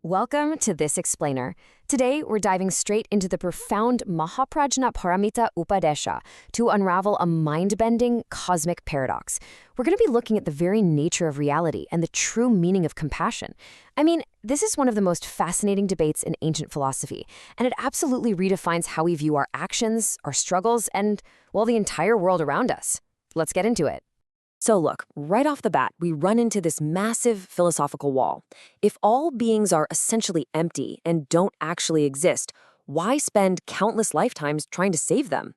Welcome to This Explainer. Today, we're diving straight into the profound Mahaprajna Paramita Upadesha to unravel a mind-bending cosmic paradox. We're going to be looking at the very nature of reality and the true meaning of compassion. I mean, this is one of the most fascinating debates in ancient philosophy, and it absolutely redefines how we view our actions, our struggles, and, well, the entire world around us. Let's get into it. So look, right off the bat, we run into this massive philosophical wall. If all beings are essentially empty and don't actually exist, why spend countless lifetimes trying to save them?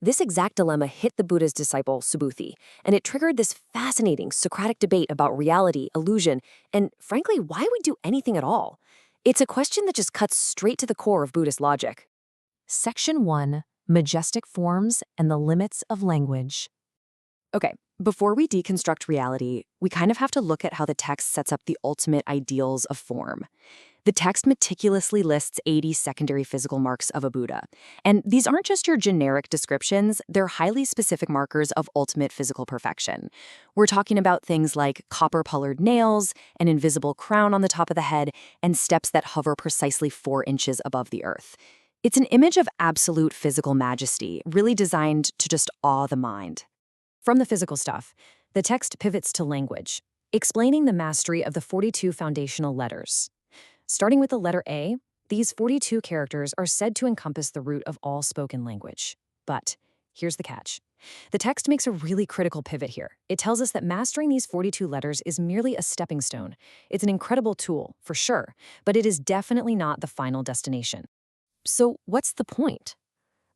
This exact dilemma hit the Buddha's disciple, Subhuti, and it triggered this fascinating Socratic debate about reality, illusion, and frankly, why we do anything at all. It's a question that just cuts straight to the core of Buddhist logic. Section 1. Majestic Forms and the Limits of Language. Okay, before we deconstruct reality, we kind of have to look at how the text sets up the ultimate ideals of form. The text meticulously lists 80 secondary physical marks of a Buddha. And these aren't just your generic descriptions, they're highly specific markers of ultimate physical perfection. We're talking about things like copper-colored nails, an invisible crown on the top of the head, and steps that hover precisely 4 inches above the earth. It's an image of absolute physical majesty, really designed to just awe the mind. From the physical stuff, the text pivots to language, explaining the mastery of the 42 foundational letters. Starting with the letter A, these 42 characters are said to encompass the root of all spoken language. But here's the catch. The text makes a really critical pivot here. It tells us that mastering these 42 letters is merely a stepping stone. It's an incredible tool, for sure, but it is definitely not the final destination. So what's the point?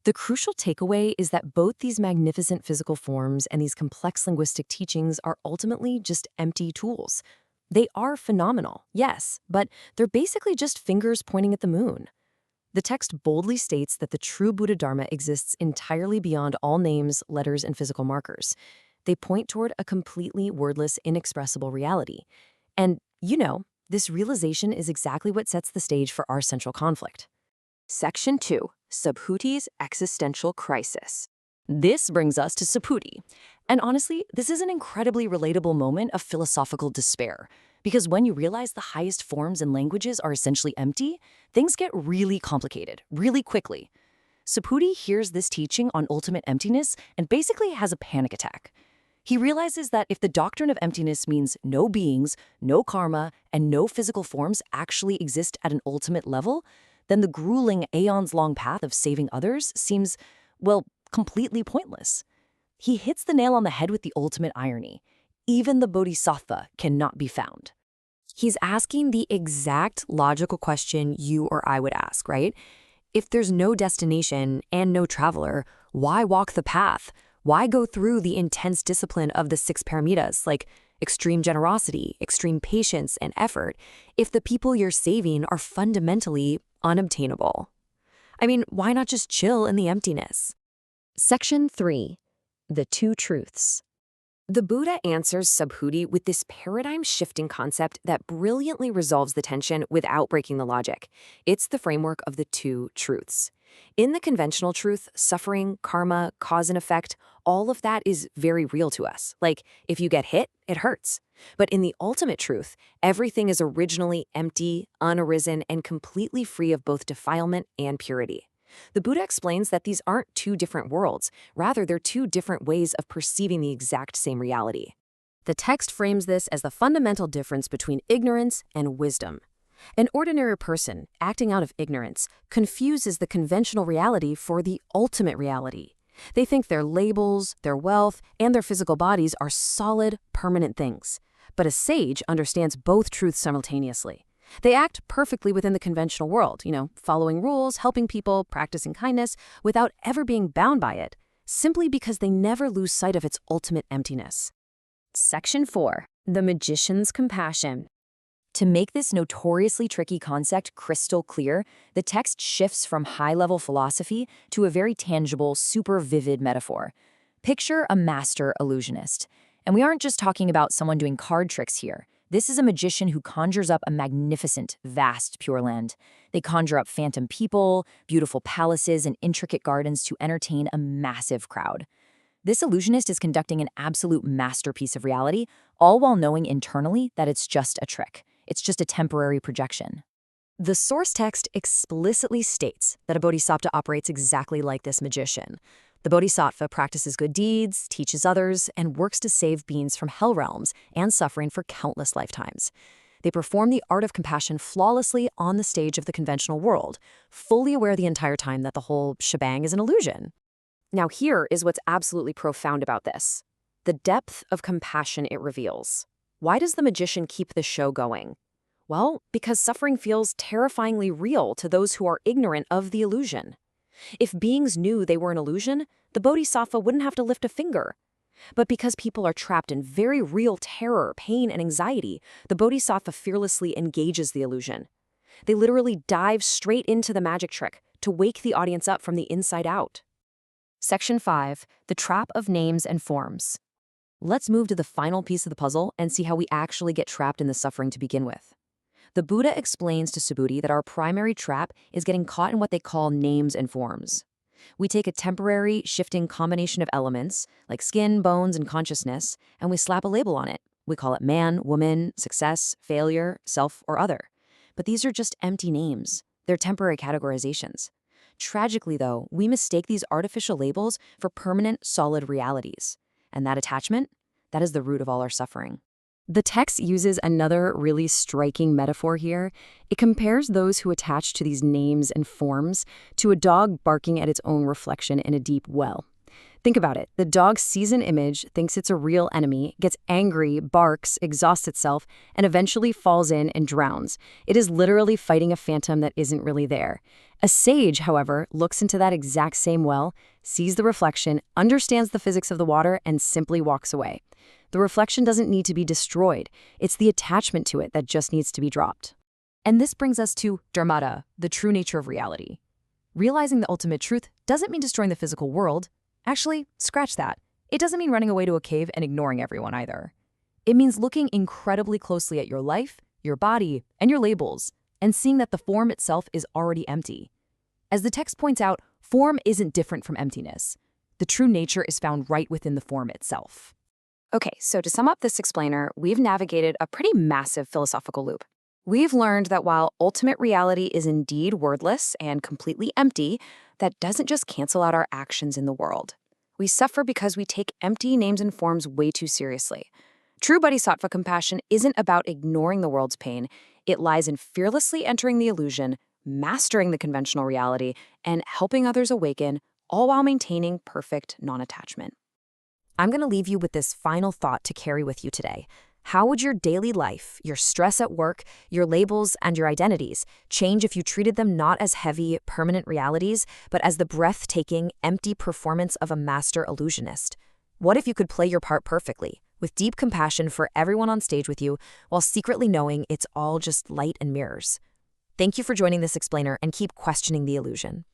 The crucial takeaway is that both these magnificent physical forms and these complex linguistic teachings are ultimately just empty tools. They are phenomenal, yes, but they're basically just fingers pointing at the moon. The text boldly states that the true Buddha Dharma exists entirely beyond all names, letters, and physical markers. They point toward a completely wordless, inexpressible reality. And, this realization is exactly what sets the stage for our central conflict. Section 2. Subhuti's Existential Crisis. This brings us to Subhuti. And honestly, this is an incredibly relatable moment of philosophical despair. Because when you realize the highest forms and languages are essentially empty, things get really complicated, really quickly. Subhuti hears this teaching on ultimate emptiness and basically has a panic attack. He realizes that if the doctrine of emptiness means no beings, no karma, and no physical forms actually exist at an ultimate level, then the grueling aeons-long path of saving others seems, well, completely pointless. He hits the nail on the head with the ultimate irony. Even the bodhisattva cannot be found. He's asking the exact logical question you or I would ask, right? If there's no destination and no traveler, why walk the path? Why go through the intense discipline of the 6 paramitas, like extreme generosity, extreme patience, and effort, if the people you're saving are fundamentally unobtainable? I mean, why not just chill in the emptiness? Section 3. The Two Truths. The Buddha answers Subhuti with this paradigm-shifting concept that brilliantly resolves the tension without breaking the logic. It's the framework of the two truths. In the conventional truth, suffering, karma, cause and effect, all of that is very real to us. Like, if you get hit, it hurts. But in the ultimate truth, everything is originally empty, unarisen, and completely free of both defilement and purity. The Buddha explains that these aren't two different worlds. Rather, they're two different ways of perceiving the exact same reality. The text frames this as the fundamental difference between ignorance and wisdom. An ordinary person, acting out of ignorance, confuses the conventional reality for the ultimate reality. They think their labels, their wealth, and their physical bodies are solid, permanent things. But a sage understands both truths simultaneously. They act perfectly within the conventional world, following rules, helping people, practicing kindness, without ever being bound by it, simply because they never lose sight of its ultimate emptiness. Section 4. The Magician's Compassion. To make this notoriously tricky concept crystal clear, the text shifts from high-level philosophy to a very tangible, super vivid metaphor. Picture a master illusionist. And we aren't just talking about someone doing card tricks here. This is a magician who conjures up a magnificent, vast Pure Land. They conjure up phantom people, beautiful palaces, and intricate gardens to entertain a massive crowd. This illusionist is conducting an absolute masterpiece of reality, all while knowing internally that it's just a trick. It's just a temporary projection. The source text explicitly states that a bodhisattva operates exactly like this magician. The bodhisattva practices good deeds, teaches others, and works to save beings from hell realms and suffering for countless lifetimes. They perform the art of compassion flawlessly on the stage of the conventional world, fully aware the entire time that the whole shebang is an illusion. Now here is what's absolutely profound about this: the depth of compassion it reveals. Why does the magician keep the show going? Well, because suffering feels terrifyingly real to those who are ignorant of the illusion. If beings knew they were an illusion, the bodhisattva wouldn't have to lift a finger. But because people are trapped in very real terror, pain, and anxiety, the bodhisattva fearlessly engages the illusion. They literally dive straight into the magic trick to wake the audience up from the inside out. Section 5. The Trap of Names and Forms. Let's move to the final piece of the puzzle and see how we actually get trapped in the suffering to begin with. The Buddha explains to Subhuti that our primary trap is getting caught in what they call names and forms. We take a temporary, shifting combination of elements, like skin, bones, and consciousness, and we slap a label on it. We call it man, woman, success, failure, self, or other. But these are just empty names. They're temporary categorizations. Tragically, though, we mistake these artificial labels for permanent, solid realities. And that attachment, that is the root of all our suffering. The text uses another really striking metaphor here. It compares those who attach to these names and forms to a dog barking at its own reflection in a deep well. Think about it. The dog sees an image, thinks it's a real enemy, gets angry, barks, exhausts itself, and eventually falls in and drowns. It is literally fighting a phantom that isn't really there. A sage, however, looks into that exact same well, sees the reflection, understands the physics of the water, and simply walks away. The reflection doesn't need to be destroyed. It's the attachment to it that just needs to be dropped. And this brings us to Dharmata, the true nature of reality. Realizing the ultimate truth doesn't mean destroying the physical world. Actually, scratch that. It doesn't mean running away to a cave and ignoring everyone either. It means looking incredibly closely at your life, your body, and your labels, and seeing that the form itself is already empty. As the text points out, form isn't different from emptiness. The true nature is found right within the form itself. Okay, so to sum up this explainer, we've navigated a pretty massive philosophical loop. We've learned that while ultimate reality is indeed wordless and completely empty, that doesn't just cancel out our actions in the world. We suffer because we take empty names and forms way too seriously. True bodhisattva compassion isn't about ignoring the world's pain. It lies in fearlessly entering the illusion, mastering the conventional reality, and helping others awaken, all while maintaining perfect non-attachment. I'm going to leave you with this final thought to carry with you today. How would your daily life, your stress at work, your labels, and your identities change if you treated them not as heavy, permanent realities, but as the breathtaking, empty performance of a master illusionist? What if you could play your part perfectly, with deep compassion for everyone on stage with you, while secretly knowing it's all just light and mirrors? Thank you for joining this explainer, and keep questioning the illusion.